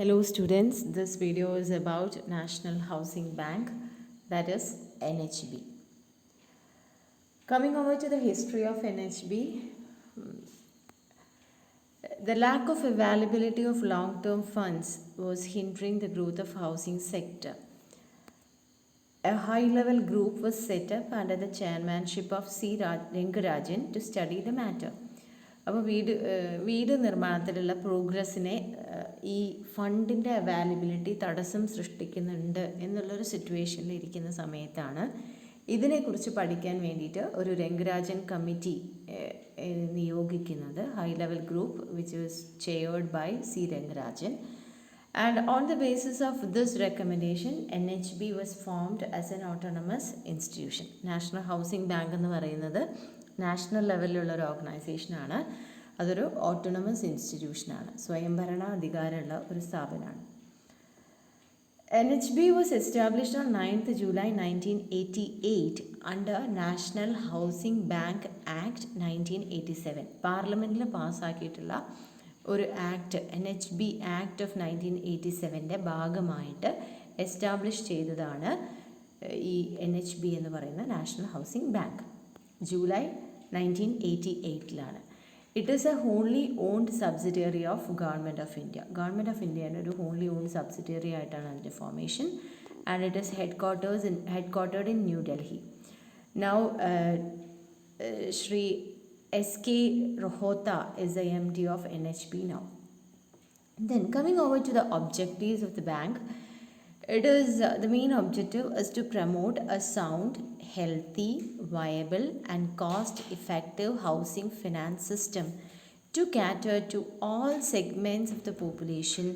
Hello students, this video is about National Housing Bank, that is NHB. Coming over to the history of NHB, the lack of availability of long-term funds was hindering the growth of housing sector. A high-level group was set up under the chairmanship of C. Rengarajan to study the matter. അപ്പോൾ വീട് നിർമ്മാണത്തിലുള്ള പ്രോഗ്രസ്സിനെ ഈ ഫണ്ടിൻ്റെ availability തടസ്സം സൃഷ്ടിക്കുന്നുണ്ട് എന്നുള്ളൊരു സിറ്റുവേഷനിൽ ഇരിക്കുന്ന സമയത്താണ് ഇതിനെക്കുറിച്ച് പഠിക്കാൻ വേണ്ടിയിട്ട് ഒരു രംഗരാജൻ കമ്മിറ്റി നിയോഗിക്കുന്നത്, high level group which was chaired by C Rangarajan. And on the basis of this recommendation, NHB was formed as an autonomous institution. National Housing Bank എന്ന് പറയുന്നത് നാഷണൽ ലെവലിലുള്ള ഒരു ഓർഗനൈസേഷനാണ്. അതൊരു ഓട്ടോണമസ് ഇൻസ്റ്റിറ്റ്യൂഷനാണ്, സ്വയംഭരണ അധികാരമുള്ള ഒരു സ്ഥാപനമാണ്. NHB was established on 9th July 1988 under National Housing Bank Act 1987. പാർലമെൻറ്റിൽ പാസ്സാക്കിയിട്ടുള്ള ഒരു ആക്ട്, NHB ആക്ട് ഓഫ് 1987 ഭാഗമായിട്ട് എസ്റ്റാബ്ലിഷ് ചെയ്തതാണ് ഈ NHB എന്ന് പറയുന്ന national housing bank. July 1988 it is a wholly owned subsidiary of government of India. Government of ഇന്ത്യയുടെ ഒരു wholly owned subsidiary ആയിട്ടാണ് അതിൻ്റെ formation. And it is headquartered in New Delhi. Now Shri S.K. Rohota is the MD of NHB now. Then coming over to the objectives of the bank, it is the main objective is to promote a sound, healthy, viable and cost-effective housing finance system to cater to all segments of the population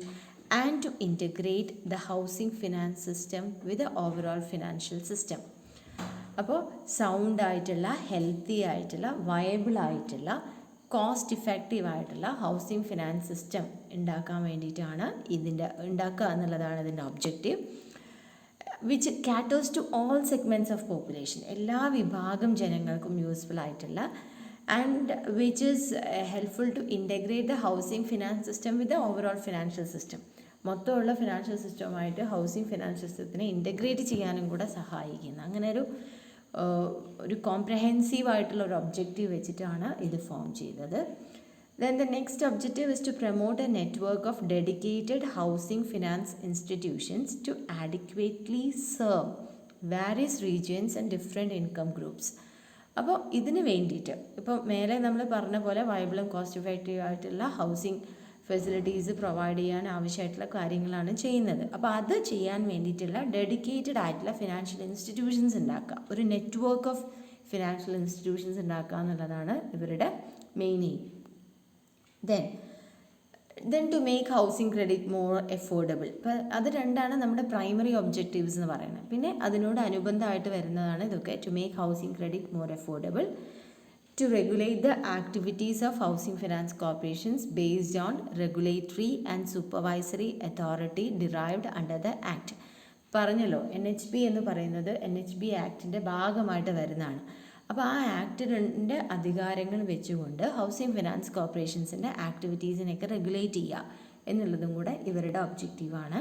and to integrate the housing finance system with the overall financial system. അപ്പോൾ sound ആയിട്ടുള്ള, healthy ആയിട്ടുള്ള, viable ആയിട്ടുള്ള, cost effective ആയിട്ടുള്ള housing finance system ഉണ്ടാക്കാൻ വേണ്ടിയിട്ടാണ് ഉണ്ടാക്കുക എന്നുള്ളതാണ് ഇതിൻ്റെ objective. Which caters to all segments of population, എല്ലാ വിഭാഗം ജനങ്ങൾക്കും യൂസ്ഫുൾ ആയിട്ടുള്ള, and which is helpful to integrate the housing finance system with the overall financial system. മൊത്തമുള്ള ഫിനാൻഷ്യൽ സിസ്റ്റവുമായിട്ട് ഹൗസിംഗ് ഫിനാൻസ് സിസ്റ്റത്തിനെ ഇൻ്റഗ്രേറ്റ് ചെയ്യാനും കൂടെ സഹായിക്കുന്ന അങ്ങനെ ഒരു കോംപ്രഹെൻസീവ് ആയിട്ടുള്ള ഒരു ഒബ്ജക്റ്റീവ് വെച്ചിട്ടാണ് ഇത് ഫോം ചെയ്തത്. Then the next objective is to promote a network of dedicated housing finance institutions to adequately serve various regions and different income groups. അപ്പോൾ ഇതിന് വേണ്ടിയിട്ട് ഇപ്പോൾ മേലെ നമ്മൾ പറഞ്ഞ പോലെ വയബിളും കോസ്റ്റ് ഇഫക്റ്റീവ് ആയിട്ടുള്ള ഹൗസിംഗ് ഫെസിലിറ്റീസ് പ്രൊവൈഡ് ചെയ്യാൻ ആവശ്യമായിട്ടുള്ള കാര്യങ്ങളാണ് ചെയ്യുന്നത്. അപ്പോൾ അത് ചെയ്യാൻ വേണ്ടിയിട്ടുള്ള ഡെഡിക്കേറ്റഡ് ആയിട്ടുള്ള ഫിനാൻഷ്യൽ ഇൻസ്റ്റിറ്റ്യൂഷൻസ് ഉണ്ടാക്കുക, ഒരു നെറ്റ്വർക്ക് ഓഫ് ഫിനാൻഷ്യൽ ഇൻസ്റ്റിറ്റ്യൂഷൻസ് ഉണ്ടാക്കുക എന്നുള്ളതാണ് ഇവരുടെ main aim. Then to make housing credit more affordable. അപ്പോൾ അത് രണ്ടാണ് നമ്മുടെ പ്രൈമറി ഒബ്ജക്റ്റീവ്സ് എന്ന് പറയുന്നത്. പിന്നെ അതിനോട് അനുബന്ധമായിട്ട് വരുന്നതാണ് ഇതൊക്കെ. To make housing credit more affordable, to regulate the activities of housing finance corporations based on regulatory and supervisory authority derived under the act. പറഞ്ഞല്ലോ NHB എന്ന് പറയുന്നത് NHB ആക്ടിൻ്റെ ഭാഗമായിട്ട് വരുന്നതാണ്. അപ്പോൾ ആ ആക്ടിൻ്റെ അധികാരങ്ങൾ വെച്ചുകൊണ്ട് ഹൗസിംഗ് ഫിനാൻസ് കോർപ്പറേഷൻസിൻ്റെ ആക്ടിവിറ്റീസിനെയൊക്കെ റെഗുലേറ്റ് ചെയ്യുക എന്നുള്ളതും കൂടെ ഇവരുടെ ഒബ്ജക്റ്റീവാണ്.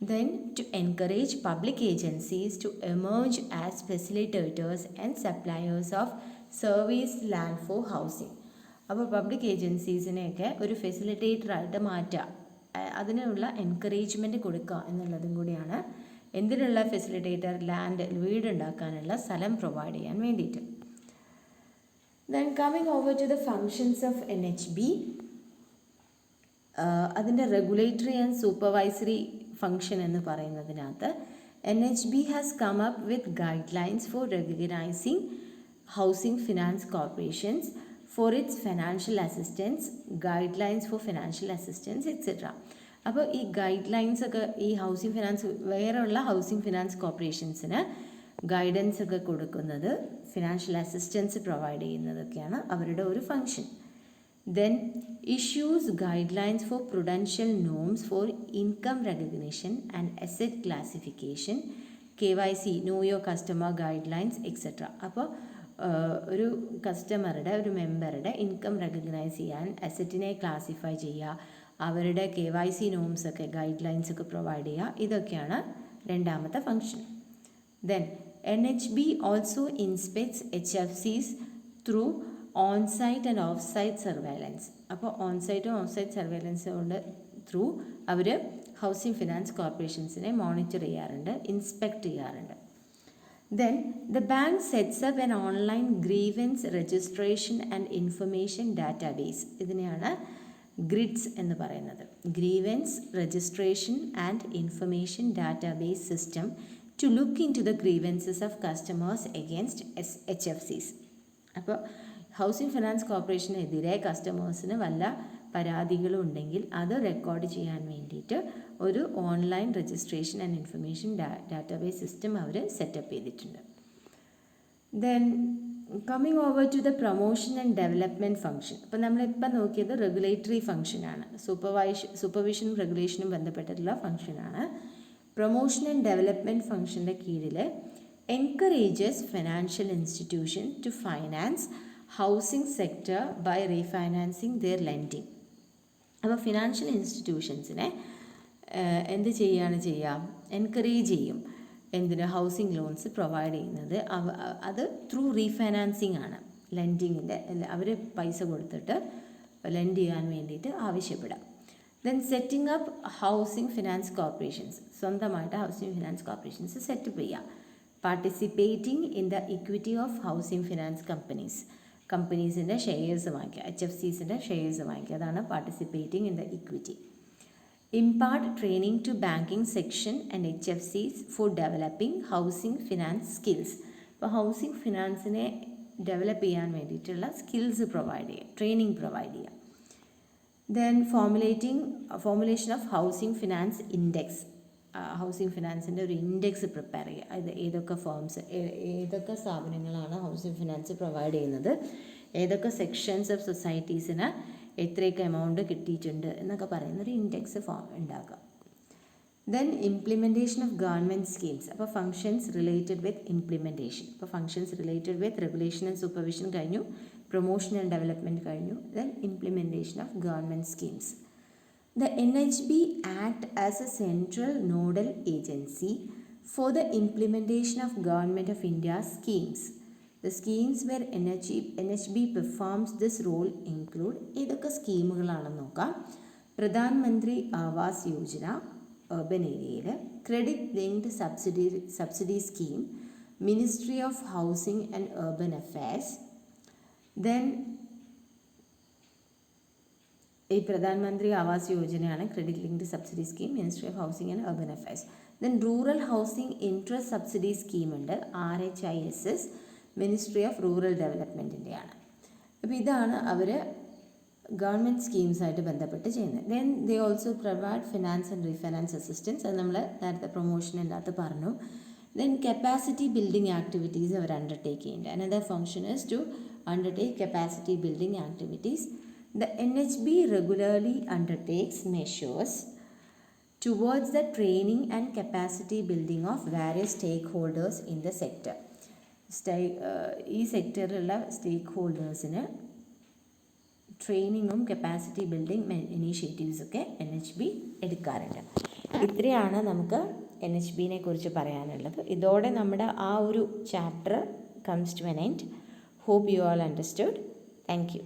Then to encourage public agencies to emerge as facilitators and suppliers of service land four housing. അപ്പോൾ പബ്ലിക് ഏജൻസീസിനെയൊക്കെ ഒരു ഫെസിലിറ്റേറ്ററായിട്ട് മാറ്റുക, അതിനുള്ള എൻകറേജ്മെൻറ്റ് കൊടുക്കുക എന്നുള്ളതും കൂടിയാണ്. എന്തിനുള്ള ഫെസിലിറ്റേറ്റർ? ലാൻഡ്, വീടുണ്ടാക്കാനുള്ള സ്ഥലം പ്രൊവൈഡ് ചെയ്യാൻ വേണ്ടിയിട്ട്. Then coming over to the functions of NHB, അതിൻ്റെ റെഗുലേറ്ററി ആൻഡ് സൂപ്പർവൈസറി ഫങ്ഷൻ എന്ന് പറയുന്നതിനകത്ത് NHB has come up with guidelines for recognising housing finance corporations for its financial assistance, guidelines for financial assistance, etc. അപ്പോൾ ഈ guide lines ഒക്കെ ഈ housing finance വേറെയുള്ള housing finance കോർപ്പറേഷൻസിന് guidance ഒക്കെ കൊടുക്കുന്നത്, ഫിനാൻഷ്യൽ അസിസ്റ്റൻസ് പ്രൊവൈഡ് ചെയ്യുന്നതൊക്കെയാണ് അവരുടെ ഒരു function. Then issues guidelines for prudential norms for income recognition and asset classification, KYC, know your customer guidelines, etc. അപ്പോൾ ഒരു കസ്റ്റമറുടെ, ഒരു മെമ്പറുടെ ഇൻകം റെക്കഗ്നൈസ് ചെയ്യാൻ, അസറ്റിനെ ക്ലാസിഫൈ ചെയ്യുക, അവരുടെ KYC നോംസ് ഒക്കെ ഗൈഡ് ലൈൻസ് ഒക്കെ പ്രൊവൈഡ് ചെയ്യുക. ഇതൊക്കെയാണ് രണ്ടാമത്തെ function. Then NHB also inspects HFCs through onsite and off site surveillance. അപ്പോൾ ഓൺസൈറ്റും ഓഫ് സൈറ്റ് സർവൈലൻസ് കൊണ്ട് ത്രൂ അവർ ഹൗസിംഗ് ഫിനാൻസ് കോർപ്പറേഷൻസിനെ മോണിറ്റർ ചെയ്യാറുണ്ട്, ഇൻസ്പെക്ട് ചെയ്യാറുണ്ട്. Then the bank sets up an online grievance registration and information database. ഇതിനെയാണ് GRIDS എന്ന് പറയുന്നത്. Grievance registration and information database system to look into the grievances of customers against HFCs. അപ്പോൾ ഹൗസിംഗ് ഫിനാൻസ് കോർപ്പറേഷനെതിരെ കസ്റ്റമേഴ്സിന് വല്ല പരാതികളും ഉണ്ടെങ്കിൽ അത് റെക്കോർഡ് ചെയ്യാൻ വേണ്ടിയിട്ട് ഒരു online registration and information database system അവർ സെറ്റപ്പ് ചെയ്തിട്ടുണ്ട്. Then coming over to the promotion and development function. അപ്പോൾ നമ്മളിപ്പോൾ നോക്കിയത് റെഗുലേറ്ററി ഫംഗ്ഷനാണ്, സൂപ്പർവിഷനും റെഗുലേഷനും ബന്ധപ്പെട്ടിട്ടുള്ള ഫംഗ്ഷനാണ്. പ്രൊമോഷൻ ആൻഡ് ഡെവലപ്മെൻറ്റ് ഫംഗ്ഷൻ്റെ കീഴിൽ encourages financial institution to finance housing sector by refinancing their lending. അപ്പോൾ ഫിനാൻഷ്യൽ ഇൻസ്റ്റിറ്റ്യൂഷൻസിനെ എന്ത് ചെയ്യുക, എൻകറേജ് ചെയ്യും. എന്തിന്? ഹൗസിംഗ് ലോൺസ് പ്രൊവൈഡ് ചെയ്യുന്നത് അത് ത്രൂ റീഫൈനാൻസിങ് ആണ്. ലെൻഡിങ്ങിൻ്റെ അവർ പൈസ കൊടുത്തിട്ട് ലെൻഡ് ചെയ്യാൻ വേണ്ടിയിട്ട് ആവശ്യപ്പെടാം. Then setting up housing finance corporations, സ്വന്തമായിട്ട് ഹൗസിംഗ് ഫിനാൻസ് കോർപ്പറേഷൻസ് സെറ്റപ്പ് ചെയ്യുക. Participating in the equity of housing finance കമ്പനീസിൻ്റെ ഷെയർസ് വാങ്ങിക്കുക, HFCസിൻ്റെ ഷെയർസ് വാങ്ങിക്കുക, അതാണ് participating in the equity. Impart training to banking section and HFCs for developing housing finance skills. അപ്പോൾ housing ഫിനാൻസിനെ develop ചെയ്യാൻ വേണ്ടിയിട്ടുള്ള സ്കിൽസ് പ്രൊവൈഡ് ചെയ്യുക, ട്രെയിനിങ് പ്രൊവൈഡ് ചെയ്യുക. Then formulation of housing finance index, housing ഫിനാൻസിൻ്റെ ഒരു ഇൻഡെക്സ് പ്രിപ്പയർ ചെയ്യുക. അത് ഏതൊക്കെ ഫേംസ്, ഏതൊക്കെ സ്ഥാപനങ്ങളാണ് ഹൗസിംഗ് ഫിനാൻസ് പ്രൊവൈഡ് ചെയ്യുന്നത്, ഏതൊക്കെ സെക്ഷൻസ് ഓഫ് സൊസൈറ്റീസിന് എത്രയൊക്കെ എമൗണ്ട് കിട്ടിയിട്ടുണ്ട് എന്നൊക്കെ പറയുന്നൊരു ഇൻഡെക്സ് ഫോം ഉണ്ടാക്കുക. Then implementation of government schemes. അപ്പോൾ ഫങ്ഷൻസ് റിലേറ്റഡ് വിത്ത് ഇംപ്ലിമെൻറ്റേഷൻ. അപ്പോൾ functions related with regulation and supervision കഴിഞ്ഞു, പ്രൊമോഷൻ ആൻഡ് ഡെവലപ്മെൻറ്റ് കഴിഞ്ഞു. Then implementation of government schemes. The NHB act as a central nodal agency for the implementation of Government of India schemes. The schemes where NHB performs this role include ഏതൊക്കെ സ്കീമുകളാണെന്ന് നോക്കാം. Pradhan Mantri Awas Yojana urban ഏരിയയിൽ, credit linked subsidy scheme, ministry of housing and urban affairs. Then ഈ പ്രധാനമന്ത്രി ആവാസ് യോജനയാണ് credit linked subsidy scheme, ministry of housing and urban affairs. Then rural housing interest subsidy സ്കീമുണ്ട്, RHISS, ministry of rural ഡെവലപ്മെൻറ്റിൻ്റെയാണ്. അപ്പോൾ ഇതാണ് അവർ government സ്കീംസായിട്ട് ബന്ധപ്പെട്ട് ചെയ്യുന്നത്. Then they also provide finance and refinance assistance, അത് നമ്മൾ നേരത്തെ പ്രൊമോഷൻ്റെ അകത്ത് പറഞ്ഞു. ദെൻ കപ്പാസിറ്റി ബിൽഡിംഗ് ആക്ടിവിറ്റീസ് അവർ അണ്ടർടേക്ക് ചെയ്യുന്നുണ്ട്. Another function is to undertake capacity building activities. The NHB regularly undertakes measures towards the training and capacity building of various stakeholders in the sector. ഈ സെക്ടറിലുള്ള സ്റ്റേക്ക് ഹോൾഡേഴ്സിന് ട്രെയിനിങ്ങും capacity building ഇനീഷ്യേറ്റീവ്സൊക്കെ NHB എടുക്കാറുണ്ട്. ഇത്രയാണ് നമുക്ക് NHBനെ കുറിച്ച് പറയാനുള്ളത്. ഇതോടെ നമ്മുടെ ആ ഒരു chapter comes to an end. Hope you all understood. Thank you.